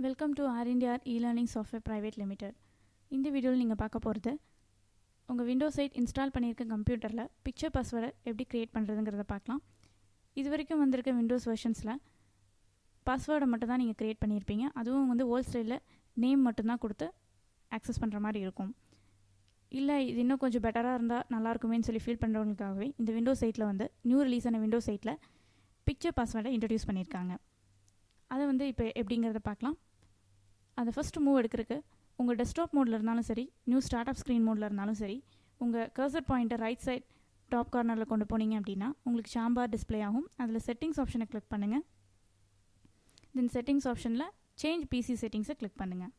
Welcome to our e-learning software private limited. இந்த வீடியோவில் நீங்கள் பார்க்க போகிறது உங்கள் விண்டோஸ் 8 இன்ஸ்டால் பண்ணியிருக்க கம்ப்யூட்டரில் பிக்சர் பாஸ்வேர்டை எப்படி க்ரியேட் பண்ணுறதுங்கிறத பார்க்கலாம். இது வரைக்கும் வந்திருக்க விண்டோஸ் வெர்ஷன்ஸில் பாஸ்வேர்டை மட்டும் தான் நீங்கள் க்ரியேட் பண்ணியிருப்பீங்க. அதுவும் ஓல்ட் ஸ்டைலில் நேம் மட்டும்தான் கொடுத்து ஆக்சஸ் பண்ணுற மாதிரி இருக்கும். இல்லை இது இன்னும் கொஞ்சம் பெட்டராக இருந்தால் நல்லாயிருக்குமேன்னு சொல்லி ஃபீல் பண்ணுறவங்களுக்காகவே இந்த விண்டோஸ் 8 நியூ ரிலீஸ் ஆன விண்டோஸ் 8 பிக்சர் பாஸ்வேர்டை இன்ட்ரடியூஸ் பண்ணியிருக்காங்க. அதை இப்போ எப்படிங்கிறத பார்க்கலாம். அதை ஃபஸ்ட்டு மூவ் எடுக்கிறதுக்கு உங்கள் டெஸ்க்டாப் மோடில் இருந்தாலும் சரி, நியூ ஸ்டார்ட் அப் ஸ்க்ரீன் மோடில் இருந்தாலும் சரி, உங்கள் கர்சர் பாயிண்ட்டை ரைட் சைட் டாப் கார்னரில் கொண்டு போனீங்க அப்படின்னா உங்களுக்கு சாம்பார் டிஸ்பிளே ஆகும். அதில் செட்டிங்ஸ் ஆப்ஷனை கிளிக் பண்ணுங்கள். தென் செட்டிங்ஸ் ஆப்ஷனில் சேஞ்ச் பிசி செட்டிங்ஸை கிளிக் பண்ணுங்கள்.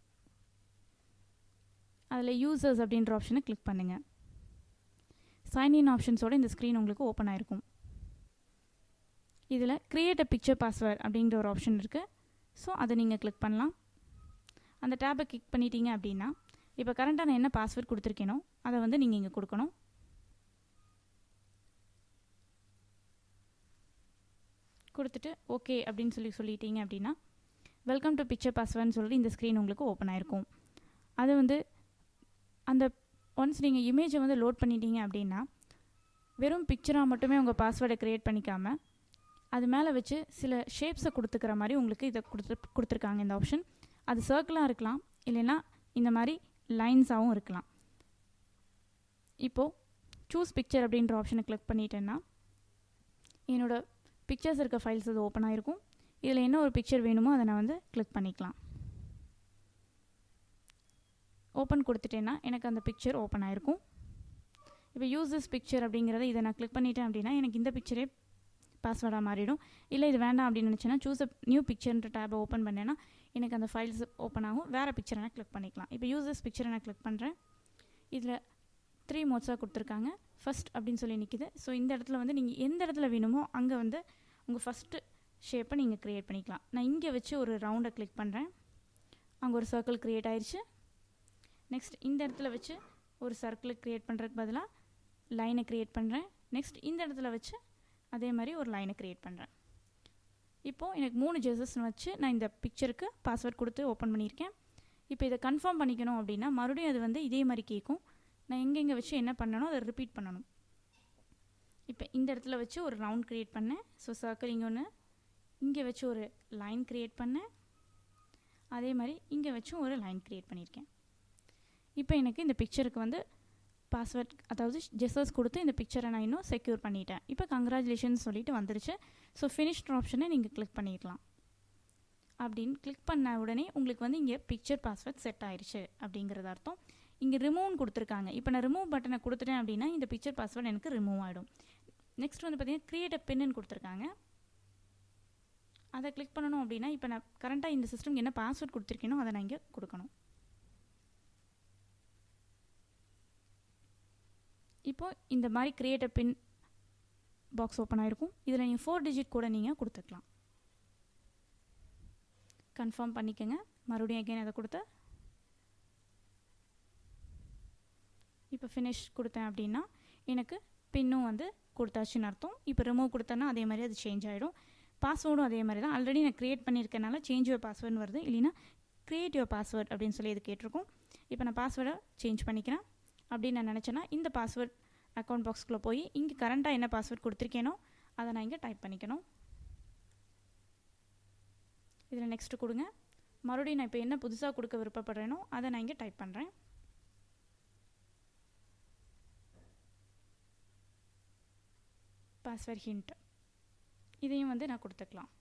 அதில் யூசர்ஸ் அப்படின்ற ஆப்ஷனை கிளிக் பண்ணுங்கள். சைன்இன் ஆப்ஷன்ஸோடு இந்த ஸ்க்ரீன் உங்களுக்கு ஓப்பன் ஆகிருக்கும். இதில் கிரியேட் அ பிக்சர் பாஸ்வேர்ட் அப்படிங்கிற ஒரு ஆப்ஷன் இருக்குது. ஸோ அதை நீங்கள் கிளிக் பண்ணலாம். அந்த டேப்பை கிளிக் பண்ணிட்டீங்க அப்படின்னா இப்போ கரண்ட்டாக நான் என்ன பாஸ்வேர்ட் கொடுத்துருக்கேனோ அதை நீங்கள் இங்கே கொடுக்கணும். கொடுத்துட்டு ஓகே அப்படின்னு சொல்லிட்டீங்க அப்படின்னா வெல்கம் டு பிக்சர் பாஸ்வேர்டுன்னு சொல்லிட்டு இந்த ஸ்க்ரீன் உங்களுக்கு ஓப்பன் ஆகிருக்கும். அது அந்த ஒன்ஸ் நீங்கள் இமேஜை லோட் பண்ணிட்டீங்க அப்படின்னா வெறும் பிக்சராக மட்டுமே உங்கள் பாஸ்வேர்டை க்ரியேட் பண்ணிக்காமல் அது மேலே வச்சு சில ஷேப்ஸை கொடுத்துக்கிற மாதிரி உங்களுக்கு இதை கொடுத்துருக்காங்க. இந்த ஆப்ஷன் அது சர்க்கிளாக இருக்கலாம், இல்லைன்னா இந்த மாதிரி லைன்ஸாகவும் இருக்கலாம். இப்போது சூஸ் பிக்சர் அப்படின்ற ஆப்ஷனை கிளிக் பண்ணிட்டேன்னா என்னோடய பிக்சர்ஸ் இருக்க ஃபைல்ஸ் அது ஓப்பன் ஆகிருக்கும். இதில் என்ன ஒரு பிக்சர் வேணுமோ அதை நான் கிளிக் பண்ணிக்கலாம். ஓப்பன் கொடுத்துட்டேன்னா எனக்கு அந்த பிக்சர் ஓப்பன் ஆகிருக்கும். இப்போ யூஸ் திஸ் பிக்சர் அப்படிங்கிறத இதை நான் கிளிக் பண்ணிட்டேன் அப்படின்னா எனக்கு இந்த பிக்சரே பாஸ்வேர்டாக மாறிடும். இல்லை இது வேண்டாம் அப்படின்னு நினச்சேன்னா சூஸ் அ நியூ பிக்சர்ன்ற டேப்பை ஓப்பன் பண்ணேன்னா எனக்கு அந்த ஃபைல்ஸ் ஓப்பன் ஆகும். வேறு பிக்சரை நான் கிளிக் பண்ணிக்கலாம். இப்போ யூஸ் திஸ் பிக்சரை நான் கிளிக் பண்ணுறேன். இதில் 3 மோட்ஸாக கொடுத்துருக்காங்க. ஃபஸ்ட் அப்படின்னு சொல்லி நிற்கிது. ஸோ இந்த இடத்துல நீங்கள் எந்த இடத்துல வேணுமோ அங்கே உங்கள் ஃபஸ்ட்டு ஷேப்பை நீங்கள் க்ரியேட் பண்ணிக்கலாம். நான் இங்கே வச்சு ஒரு ரவுண்டை கிளிக் பண்ணுறேன். அங்கே ஒரு சர்க்கிள் க்ரியேட் ஆயிடுச்சு. நெக்ஸ்ட் இந்த இடத்துல வச்சு ஒரு சர்க்கிளை க்ரியேட் பண்ணுறதுக்கு பதிலாக லைனை க்ரியேட் பண்ணுறேன். நெக்ஸ்ட் இந்த இடத்துல வச்சு அதே மாதிரி ஒரு லைனை க்ரியேட் பண்ணுறேன். இப்போது எனக்கு 3 ஜெஸஸ்ன்னு வச்சு நான் இந்த பிக்சருக்கு பாஸ்வேர்ட் கொடுத்து ஓப்பன் பண்ணியிருக்கேன். இப்போ இதை கன்ஃபார்ம் பண்ணிக்கணும் அப்படின்னா மறுபடியும் அது இதே மாதிரி கேட்கும். நான் எங்கெங்கே வச்சு என்ன பண்ணணும் அதை ரிப்பீட் பண்ணணும். இப்போ இந்த இடத்துல வச்சு ஒரு ரவுண்ட் க்ரியேட் பண்ணேன். ஸோ சர்க்கிள் இங்கே ஒன்று, இங்கே வச்சு ஒரு லைன் க்ரியேட் பண்ணேன். அதே மாதிரி இங்கே வச்சும் ஒரு லைன் க்ரியேட் பண்ணியிருக்கேன். இப்போ எனக்கு இந்த பிக்சருக்கு பாஸ்வேர்ட் அதாவது ஜெஸஸ் கொடுத்து இந்த பிக்சரை நான் இன்னும் செக்யூர் பண்ணிட்டேன். இப்போ கங்க்ராச்சுலேஷன்ஸ் சொல்லிட்டு வந்துருச்சு. ஸோ ஃபினிஷ்ட் ஆப்ஷனை நீங்கள் கிளிக் பண்ணிக்கலாம். அப்படின்னு கிளிக் பண்ண உடனே உங்களுக்கு இங்கே பிக்சர் பாஸ்வேர்ட் செட் ஆயிடுச்சு அப்படிங்கிறது அர்த்தம். இங்கே ரிமூவ்னு கொடுத்துருக்காங்க. இப்போ நான் ரிமூவ் பட்டனை கொடுத்துட்டேன் அப்படின்னா இந்த பிக்சர் பாஸ்வேர்ட் எனக்கு ரிமூவ் ஆகிடும். நெக்ஸ்ட் பார்த்தீங்கன்னா கிரியேட் அ பின்னு கொடுத்துருக்காங்க. அதை கிளிக் பண்ணணும் அப்படின்னா இப்போ நான் கரண்ட்டாக இந்த சிஸ்டம்க்கு என்ன பாஸ்வேர்ட் கொடுத்துருக்கேனோ அதை நான் இங்கே கொடுக்கணும். இப்போது இந்த மாதிரி create a pin box open ஆகிருக்கும். இதில் நீங்கள் 4 டிஜிட் கூட நீங்கள் கொடுத்துக்கலாம். கன்ஃபார்ம் பண்ணிக்கோங்க. மறுபடியும் அகைன் அதை கொடுத்து இப்போ ஃபினிஷ் கொடுத்தேன் அப்படின்னா எனக்கு பின்னும் கொடுத்தாச்சுன்னு அர்த்தம். இப்போ ரிமூவ் கொடுத்தேன்னா அதே மாதிரி அது சேஞ்ச் ஆகிடும். பாஸ்வேர்டும் அதே மாதிரி தான். ஆல்ரெடி நான் க்ரியேட் பண்ணியிருக்கனால சேஞ்ச் யுவர் பாஸ்வேர்டுன்னு வருது. இல்லைன்னா க்ரியேட் யுவர் பாஸ்வேர்ட் அப்படின்னு சொல்லி இது கேட்டிருக்கோம். இப்போ நான் பாஸ்வேர்டை சேஞ்ச் பண்ணிக்கிறேன் அப்படின்னு நான் நினச்சேன்னா இந்த பாஸ்வேர்ட் அக்கௌண்ட் பாக்ஸ்குள்ளே போய் இங்கே கரண்ட்டாக என்ன பாஸ்வேர்ட் கொடுத்துருக்கேனோ அதை நான் இங்கே டைப் பண்ணிக்கணும். இதில் நெக்ஸ்ட்டு கொடுங்க. மறுபடியும் நான் இப்போ என்ன புதுசாக கொடுக்க விருப்பப்படுறேனோ அதை நான் இங்கே டைப் பண்ணுறேன். பாஸ்வேர்ட் ஹிண்ட் இதையும் நான் கொடுத்துக்கலாம்.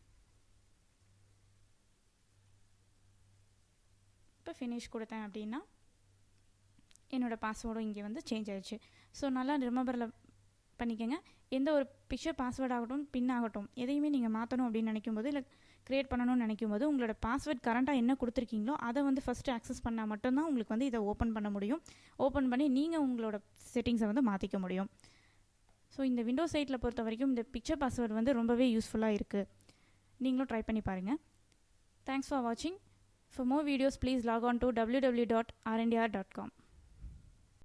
இப்போ ஃபினிஷ் கொடுத்தேன் அப்படின்னா என்னோடய பாஸ்வேர்டும் இங்கே சேஞ்ச் ஆகிடுச்சு. ஸோ நல்லா ரிமெம்பரில் பண்ணிக்கோங்க. எந்த ஒரு பிக்சர் பாஸ்வேர்ட் ஆகட்டும், பின் ஆகட்டும், எதையுமே நீங்கள் மாற்றணும் அப்படின்னு நினைக்கும்போது இல்லை க்ரியேட் பண்ணணும்னு நினைக்கும்போது உங்களோட பாஸ்வேர்ட் கரண்ட்டாக என்ன கொடுத்துருக்கீங்களோ அதை ஃபஸ்ட்டு ஆக்சஸ் பண்ணால் மட்டும்தான் உங்களுக்கு இதை ஓப்பன் பண்ண முடியும். ஓப்பன் பண்ணி நீங்கள் உங்களோட செட்டிங்ஸை மாற்றிக்க முடியும். ஸோ இந்த விண்டோஸ் 8 பொறுத்த வரைக்கும் இந்த பிக்சர் பாஸ்வேர்டு ரொம்பவே யூஸ்ஃபுல்லாக இருக்குது. நீங்களும் ட்ரை பண்ணி பாருங்கள். தேங்க்ஸ் ஃபார் வாட்சிங். For more videos, please log on to www.rndr.com.